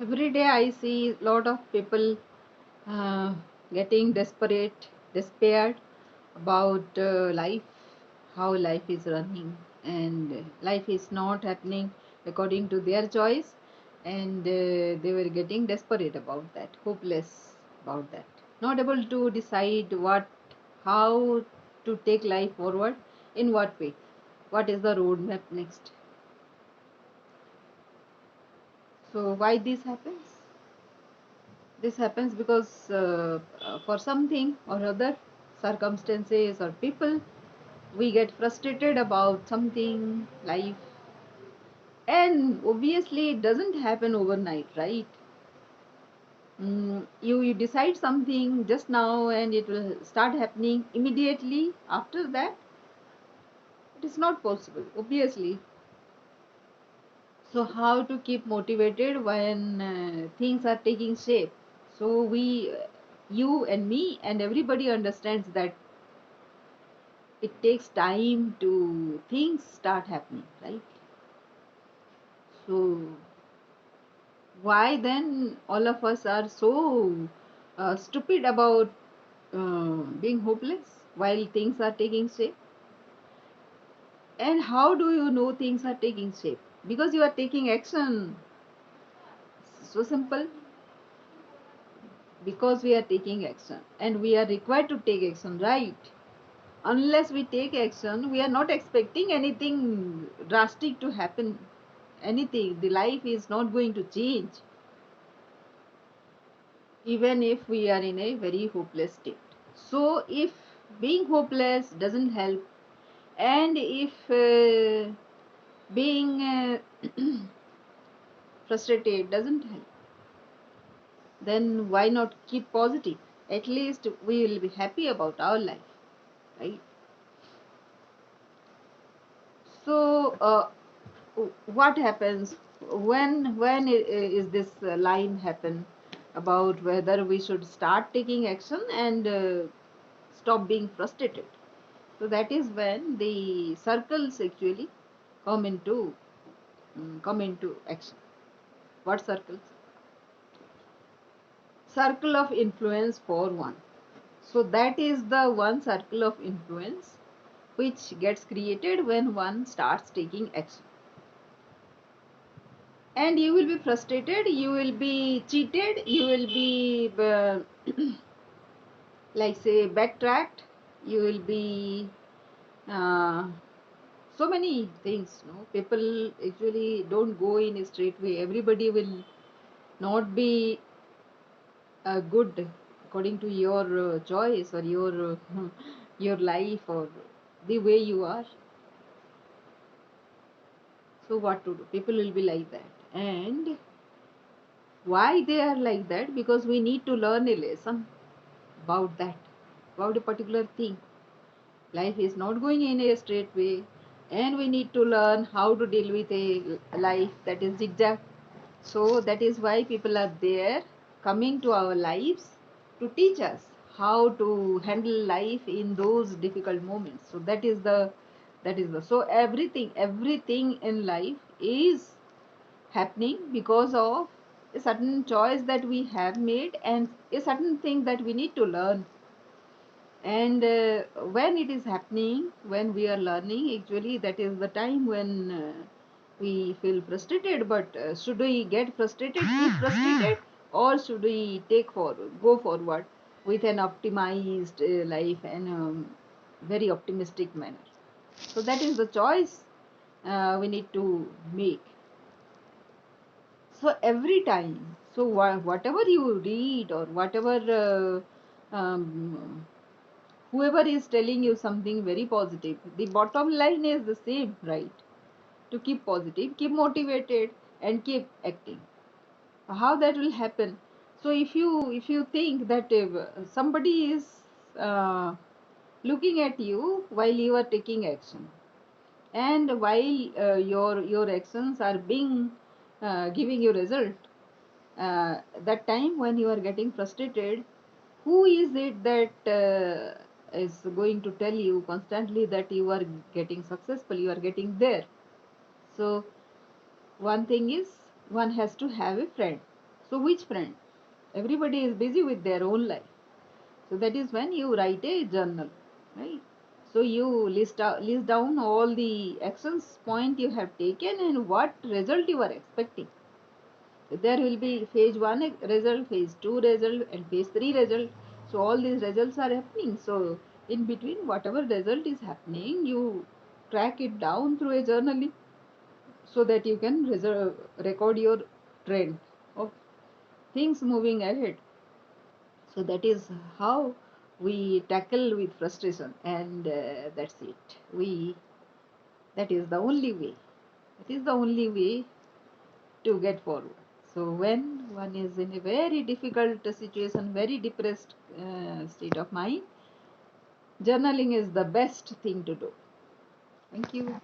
Every day I see a lot of people uh, getting desperate, despaired about life, how life is running, and life is not happening according to their choice, and they were getting desperate about that, hopeless about that, not able to decide how to take life forward, in what way, what is the roadmap next. So why this happens? This happens because for something or other, circumstances or people, we get frustrated about something, life, and obviously it doesn't happen overnight, right? You decide something just now and it will start happening immediately after that. It is not possible, obviously. So how to keep motivated when things are taking shape? So you and me and everybody understands that it takes time to things start happening, right? So why then all of us are so stupid about being hopeless while things are taking shape? And how do you know things are taking shape? Because you are taking action. So simple. Because we are taking action and we are required to take action, right? Unless we take action, we are not expecting anything drastic to happen. Anything, the life is not going to change, even if we are in a very hopeless state. So if being hopeless doesn't help, and if being frustrated doesn't help, then why not keep positive? At least we will be happy about our life, right? So what happens is this line happen about whether we should start taking action and stop being frustrated? So that is when the circles actually come into come into action. What circles? Circle of influence for one. So that is the one circle of influence which gets created when one starts taking action. And you will be frustrated, you will be cheated, you will be like say backtracked, you will be uh, so many things. No, people actually don't go in a straight way. Everybody will not be good according to your choice or your your life or the way you are. So what to do? People will be like that. And why they are like that? Because we need to learn a lesson about that, about a particular thing. Life is not going in a straight way, and we need to learn how to deal with a life that is zigzag. So that is why people are there, coming to our lives to teach us how to handle life in those difficult moments. So that is the so everything in life is happening because of a certain choice that we have made and a certain thing that we need to learn. And when it is happening, when we are learning, actually that is the time when we feel frustrated. But should we get frustrated, keep frustrated, or should we go forward with an optimized life and very optimistic manner? So that is the choice we need to make. So every time, so whatever you read or whatever whoever is telling you something very positive, the bottom line is the same, right? To keep positive, keep motivated, and keep acting. How that will happen? So if you think that if somebody is uh, looking at you while you are taking action, and while your actions are being giving you result, that time when you are getting frustrated, who is it that is going to tell you constantly that you are getting successful, you are getting there? So one thing is, one has to have a friend. So which friend? Everybody is busy with their own life. So that is when you write a journal, right? So you list down all the actions point you have taken and what result you are expecting. So there will be phase 1 result, phase 2 result, and phase 3 result. So all these results are happening. So in between, whatever result is happening, you track it down through a journaling so that you can record your trend of things moving ahead. So that is how we tackle with frustration, and that's it. That is the only way. That is the only way to get forward. So when one is in a very difficult situation, very depressed state of mind, journaling is the best thing to do. Thank you.